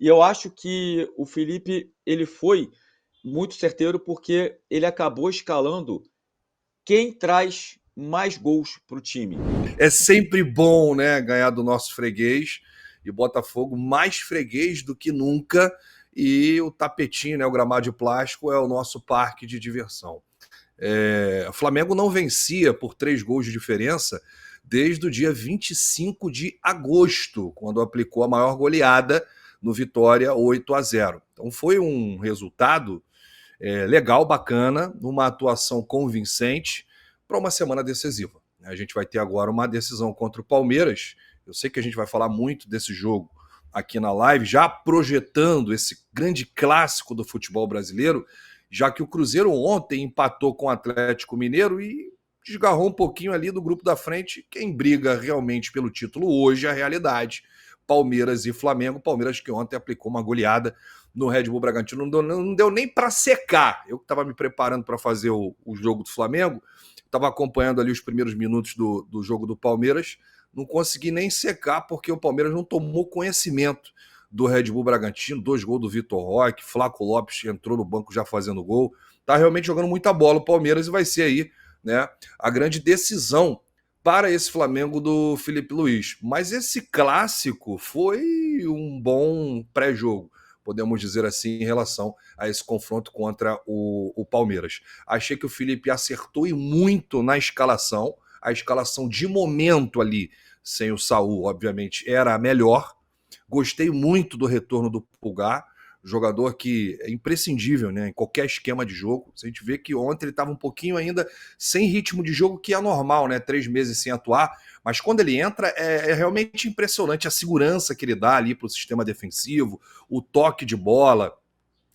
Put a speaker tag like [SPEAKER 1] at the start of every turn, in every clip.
[SPEAKER 1] E eu acho que o Felipe ele foi muito certeiro porque ele acabou escalando quem traz mais gols para o time.
[SPEAKER 2] É sempre bom, né, ganhar do nosso freguês. E Botafogo mais freguês do que nunca. E o tapetinho, né, o gramado de plástico, é o nosso parque de diversão. O Flamengo não vencia por 3 gols de diferença desde o dia 25 de agosto, quando aplicou a maior goleada no Vitória 8-0. Então foi um resultado legal, bacana, uma atuação convincente para uma semana decisiva. A gente vai ter agora uma decisão contra o Palmeiras. Eu sei que a gente vai falar muito desse jogo aqui na live, já projetando esse grande clássico do futebol brasileiro, já que o Cruzeiro ontem empatou com o Atlético Mineiro e desgarrou um pouquinho ali do grupo da frente. Quem briga realmente pelo título hoje é a realidade. Palmeiras e Flamengo. Palmeiras que ontem aplicou uma goleada no Red Bull Bragantino. Não deu nem para secar. Eu que estava me preparando para fazer o jogo do Flamengo, estava acompanhando ali os primeiros minutos do jogo do Palmeiras, não consegui nem secar porque o Palmeiras não tomou conhecimento do Red Bull Bragantino. 2 gols do Vitor Roque, Flaco Lopes entrou no banco já fazendo gol. Tá realmente jogando muita bola o Palmeiras e vai ser aí, né, a grande decisão para esse Flamengo do Felipe Luiz. Mas esse clássico foi um bom pré-jogo, podemos dizer assim, em relação a esse confronto contra o Palmeiras. Achei que o Felipe acertou e muito na escalação. A escalação de momento ali, sem o Saul, obviamente, era a melhor. Gostei muito do retorno do Pulgar, jogador que é imprescindível, né, em qualquer esquema de jogo. A gente vê que ontem ele estava um pouquinho ainda sem ritmo de jogo, que é normal, né? 3 meses sem atuar, mas quando ele entra é realmente impressionante a segurança que ele dá ali para o sistema defensivo, o toque de bola,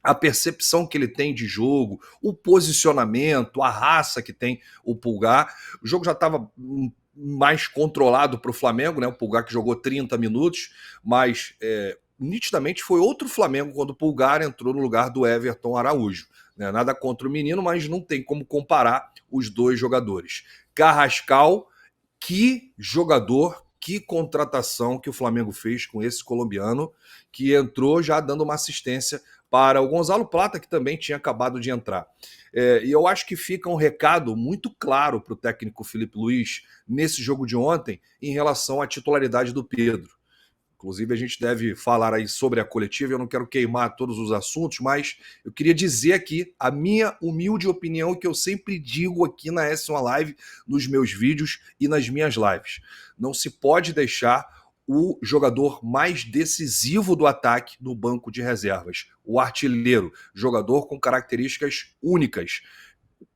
[SPEAKER 2] a percepção que ele tem de jogo, o posicionamento, a raça que tem o Pulgar. O jogo já estava mais controlado para o Flamengo, né? O Pulgar que jogou 30 minutos, mas nitidamente foi outro Flamengo quando o Pulgar entrou no lugar do Everton Araújo. Né? Nada contra o menino, mas não tem como comparar os dois jogadores. Carrascal, que jogador, que contratação que o Flamengo fez com esse colombiano, que entrou já dando uma assistência para o Gonzalo Plata, que também tinha acabado de entrar. E eu acho que fica um recado muito claro para o técnico Felipe Luiz nesse jogo de ontem em relação à titularidade do Pedro. Inclusive, a gente deve falar aí sobre a coletiva. Eu não quero queimar todos os assuntos, mas eu queria dizer aqui a minha humilde opinião que eu sempre digo aqui na S1 Live, nos meus vídeos e nas minhas lives. Não se pode deixar o jogador mais decisivo do ataque no banco de reservas, o artilheiro, jogador com características únicas.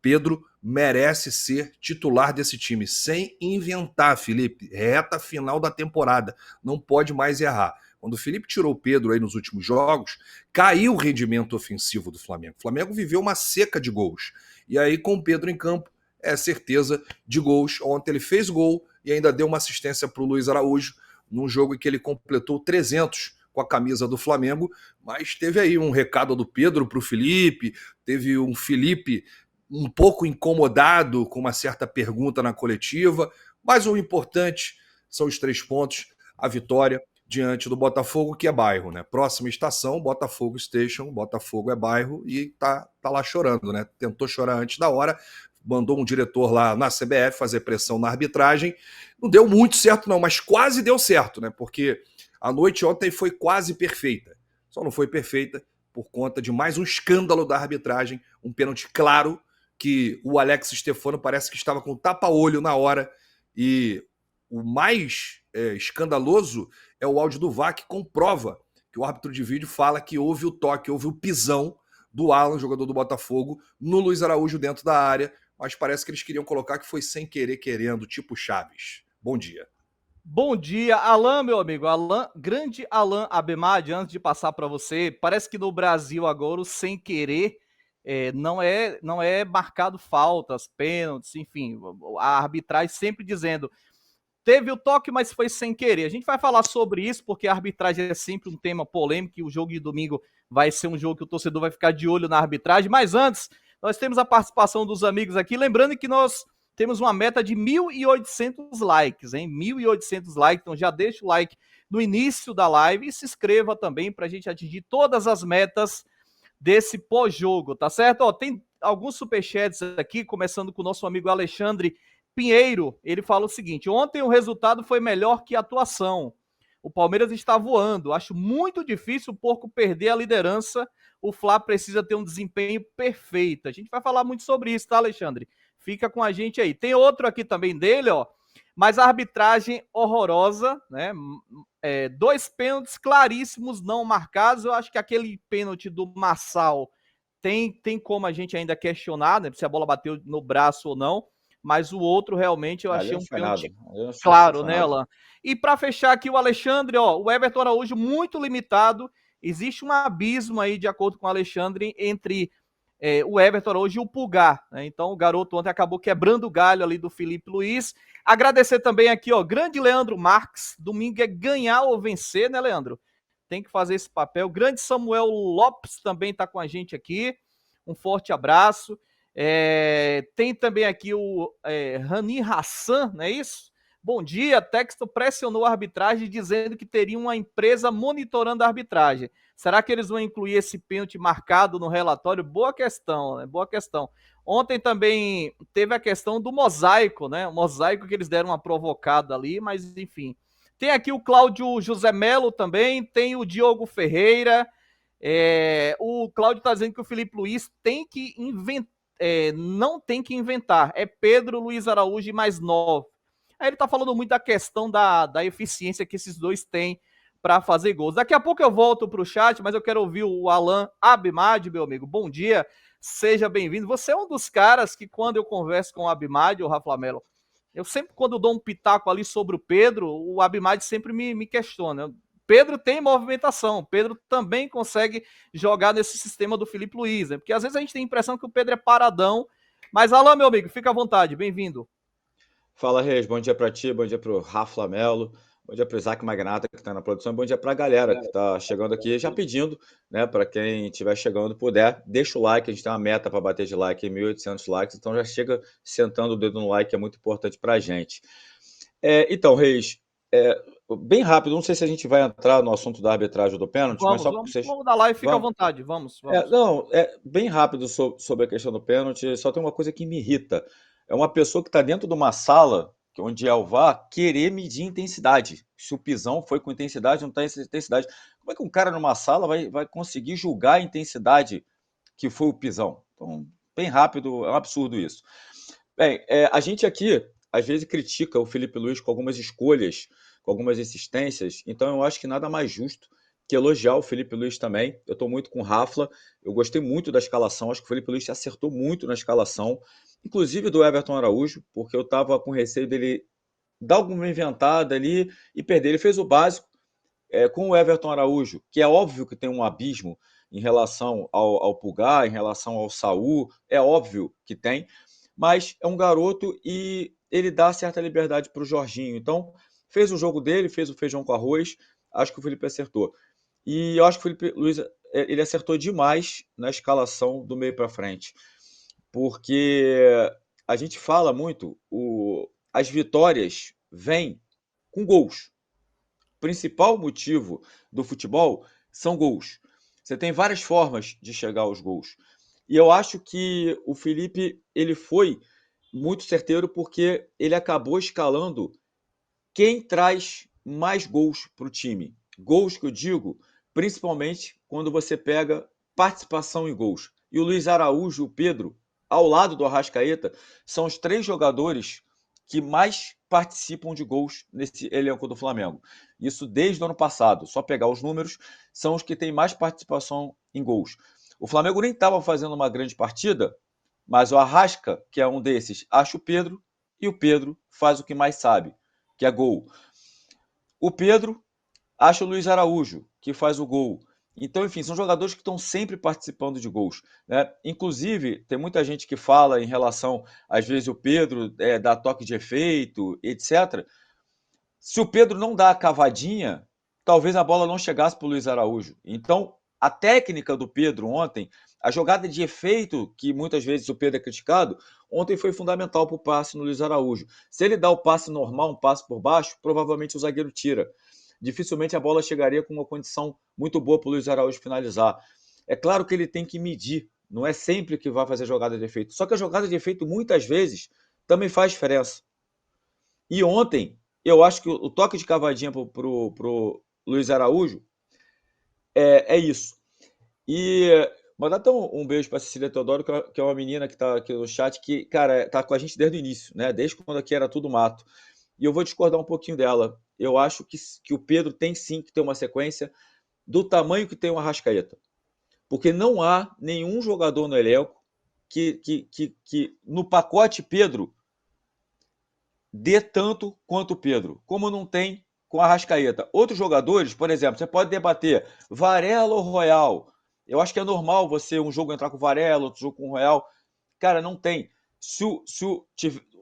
[SPEAKER 2] Pedro merece ser titular desse time, sem inventar, Felipe. Reta final da temporada, não pode mais errar. Quando o Felipe tirou o Pedro aí nos últimos jogos, caiu o rendimento ofensivo do Flamengo. O Flamengo viveu uma seca de gols. E aí, com o Pedro em campo, é certeza de gols. Ontem ele fez gol e ainda deu uma assistência para o Luiz Araújo, num jogo em que ele completou 300 com a camisa do Flamengo, mas teve aí um recado do Pedro para o Felipe, teve um Felipe um pouco incomodado com uma certa pergunta na coletiva, mas o importante são os 3 pontos, a vitória diante do Botafogo, que é bairro, né? Próxima estação, Botafogo Station, Botafogo é bairro e tá lá chorando, né? Tentou chorar antes da hora, mandou um diretor lá na CBF fazer pressão na arbitragem, não deu muito certo não, mas quase deu certo, né? Porque a noite ontem foi quase perfeita, só não foi perfeita por conta de mais um escândalo da arbitragem, um pênalti claro, que o Alex Stefano parece que estava com tapa-olho na hora. E o mais escandaloso é o áudio do VAR, que comprova que o árbitro de vídeo fala que houve o toque, houve o pisão do Alan, jogador do Botafogo, no Luiz Araújo dentro da área, mas parece que eles queriam colocar que foi sem querer, querendo, tipo Chaves. Bom dia.
[SPEAKER 3] Bom dia, Alan, meu amigo. Alan, grande Alan Abemadi, antes de passar para você, parece que no Brasil agora o sem querer não é marcado faltas, pênaltis, enfim, a arbitragem sempre dizendo teve o toque, mas foi sem querer. A gente vai falar sobre isso porque a arbitragem é sempre um tema polêmico e o jogo de domingo vai ser um jogo que o torcedor vai ficar de olho na arbitragem. Mas antes, nós temos a participação dos amigos aqui, lembrando que nós temos uma meta de 1.800 likes, hein? 1.800 likes, então já deixa o like no início da live e se inscreva também para a gente atingir todas as metas desse pós-jogo, tá certo? Ó, tem alguns superchats aqui, começando com o nosso amigo Alexandre Pinheiro. Ele fala o seguinte: ontem o resultado foi melhor que a atuação. O Palmeiras está voando. Acho muito difícil o Porco perder a liderança. O Fla precisa ter um desempenho perfeito. A gente vai falar muito sobre isso, tá, Alexandre? Fica com a gente aí. Tem outro aqui também dele, ó. Mas a arbitragem horrorosa, né? 2 pênaltis claríssimos não marcados. Eu acho que aquele pênalti do Marçal tem como a gente ainda questionar, né? Se a bola bateu no braço ou não. Mas o outro realmente eu achei um pênalti claro, né, Alan? E para fechar aqui o Alexandre, ó, o Everton Araújo muito limitado. Existe um abismo aí, de acordo com o Alexandre, entre o Everton Araújo e o Pulgar, né? Então o garoto ontem acabou quebrando o galho ali do Felipe Luiz. Agradecer também aqui, ó, grande Leandro Marques. Domingo é ganhar ou vencer, né, Leandro? Tem que fazer esse papel. Grande Samuel Lopes também está com a gente aqui. Um forte abraço. Tem também aqui o Rani Hassan, não é isso? Bom dia, Texto pressionou a arbitragem dizendo que teria uma empresa monitorando a arbitragem. Será que eles vão incluir esse pênalti marcado no relatório? Boa questão, né? Boa questão. Ontem também teve a questão do mosaico, né? O mosaico que eles deram uma provocada ali, mas enfim. Tem aqui o Cláudio José Melo também, tem o Diogo Ferreira. O Cláudio está dizendo que o Felipe Luiz tem que inventar. Não tem que inventar. É Pedro, Luiz Araújo e mais 9. Aí ele tá falando muito da questão da eficiência que esses dois têm para fazer gols. Daqui a pouco eu volto pro chat, mas eu quero ouvir o Alan Abimad, meu amigo. Bom dia, seja bem-vindo. Você é um dos caras que, quando eu converso com o Abimad, o Rafa Melo, eu sempre, quando eu dou um pitaco ali sobre o Pedro, o Abimad sempre me questiona. Pedro tem movimentação, Pedro também consegue jogar nesse sistema do Felipe Luiz, né? Porque às vezes a gente tem a impressão que o Pedro é paradão. Mas, Alan, meu amigo, fica à vontade, bem-vindo.
[SPEAKER 1] Fala, Reis, bom dia para ti, bom dia para o Rafa Melo, bom dia para o Isaac Magnata, que está na produção, bom dia para a galera que está chegando aqui, já pedindo, né, para quem estiver chegando, puder, deixa o like, a gente tem uma meta para bater de like em 1.800 likes, então já chega sentando o dedo no like, que é muito importante para a gente. Então, Reis, bem rápido, não sei se a gente vai entrar no assunto da arbitragem do pênalti, mas só para vocês...
[SPEAKER 3] Vamos dar live, fica à vontade, vamos.
[SPEAKER 1] Bem rápido sobre a questão do pênalti, só tem uma coisa que me irrita. É uma pessoa que está dentro de uma sala, onde é o VAR, querer medir intensidade. Se o pisão foi com intensidade, não está em intensidade. Como é que um cara numa sala vai conseguir julgar a intensidade que foi o pisão? Então, bem rápido, é um absurdo isso. Bem, a gente aqui, às vezes, critica o Felipe Luiz com algumas escolhas, com algumas insistências, então eu acho que nada mais justo que elogiar o Felipe Luiz também. Eu estou muito com o Rafa, eu gostei muito da escalação, acho que o Felipe Luiz acertou muito na escalação, inclusive do Everton Araújo, porque eu estava com receio dele dar alguma inventada ali e perder. Ele fez o básico com o Everton Araújo, que é óbvio que tem um abismo em relação ao Pulgar, em relação ao Saul, é óbvio que tem, mas é um garoto e ele dá certa liberdade para o Jorginho. Então, fez o jogo dele, fez o feijão com arroz, acho que o Felipe acertou. E eu acho que o Felipe Luiz ele acertou demais na escalação do meio para frente, porque a gente fala muito, as vitórias vêm com gols. O principal motivo do futebol são gols. Você tem várias formas de chegar aos gols. E eu acho que o Felipe ele foi muito certeiro porque ele acabou escalando quem traz mais gols para o time. Gols que eu digo, principalmente quando você pega participação em gols. E o Luiz Araújo e o Pedro, ao lado do Arrascaeta, são os 3 jogadores que mais participam de gols nesse elenco do Flamengo. Isso desde o ano passado. Só pegar os números, são os que têm mais participação em gols. O Flamengo nem estava fazendo uma grande partida, mas o Arrasca, que é um desses, acha o Pedro, e o Pedro faz o que mais sabe, que é gol. O Pedro acha o Luiz Araújo, que faz o gol. Então, enfim, são jogadores que estão sempre participando de gols, né? Inclusive, tem muita gente que fala em relação, às vezes, o Pedro dá toque de efeito, etc. Se o Pedro não dá a cavadinha, talvez a bola não chegasse para o Luiz Araújo. Então, a técnica do Pedro ontem, a jogada de efeito, que muitas vezes o Pedro é criticado, ontem foi fundamental para o passe no Luiz Araújo. Se ele dá o passe normal, um passe por baixo, provavelmente o zagueiro tira. Dificilmente a bola chegaria com uma condição muito boa para o Luiz Araújo finalizar. É claro que ele tem que medir, não é sempre que vai fazer jogada de efeito. Só que a jogada de efeito, muitas vezes, também faz diferença. E ontem, eu acho que o toque de cavadinha para o Luiz Araújo é isso. E mandar até um beijo para a Cecília Teodoro, que é uma menina que está aqui no chat, que, cara, tá com a gente desde o início, né? Desde quando aqui era tudo mato. E eu vou discordar um pouquinho dela. Eu acho que o Pedro tem sim que ter uma sequência do tamanho que tem o Arrascaeta. Porque não há nenhum jogador no elenco que no pacote Pedro dê tanto quanto o Pedro, como não tem com a Arrascaeta. Outros jogadores, por exemplo, você pode debater Varela ou Royal. Eu acho que é normal você um jogo entrar com o Varela, outro jogo com o Royal. Cara, não tem. Se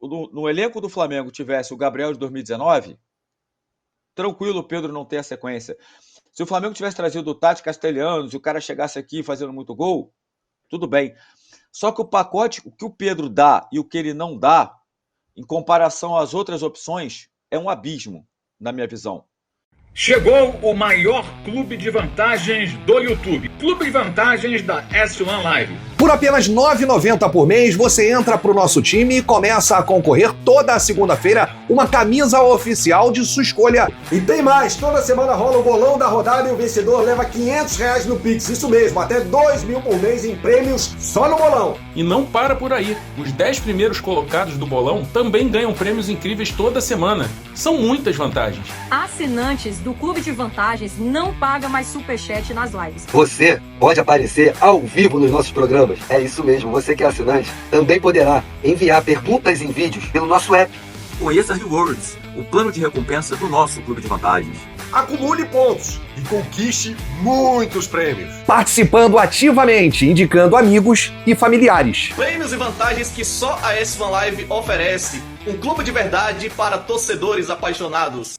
[SPEAKER 1] no elenco do Flamengo tivesse o Gabriel de 2019, tranquilo o Pedro não ter a sequência. Se o Flamengo tivesse trazido o Tati Castelhanos e o cara chegasse aqui fazendo muito gol, tudo bem. Só que o pacote, o que o Pedro dá e o que ele não dá, em comparação às outras opções, é um abismo, na minha visão.
[SPEAKER 4] Chegou o maior clube de vantagens do YouTube. Clube de vantagens da S1 Live.
[SPEAKER 2] Por apenas R$ 9,90 por mês, você entra pro nosso time e começa a concorrer toda a segunda-feira uma camisa oficial de sua escolha.
[SPEAKER 5] E tem mais, toda semana rola o bolão da rodada e o vencedor leva R$500 no Pix. Isso mesmo, até 2 mil por mês em prêmios só no bolão.
[SPEAKER 6] E não para por aí. Os 10 primeiros colocados do bolão também ganham prêmios incríveis toda semana. São muitas vantagens.
[SPEAKER 7] Assinantes do Clube de Vantagens não paga mais superchat nas lives.
[SPEAKER 8] Você pode aparecer ao vivo nos nossos programas. É isso mesmo, você que é assinante também poderá enviar perguntas em vídeos pelo nosso app.
[SPEAKER 9] Conheça Rewards, o plano de recompensa do nosso Clube de Vantagens.
[SPEAKER 5] Acumule pontos e conquiste muitos prêmios.
[SPEAKER 2] Participando ativamente, indicando amigos e familiares.
[SPEAKER 10] Prêmios e vantagens que só a S1 Live oferece. Um clube de verdade para torcedores apaixonados.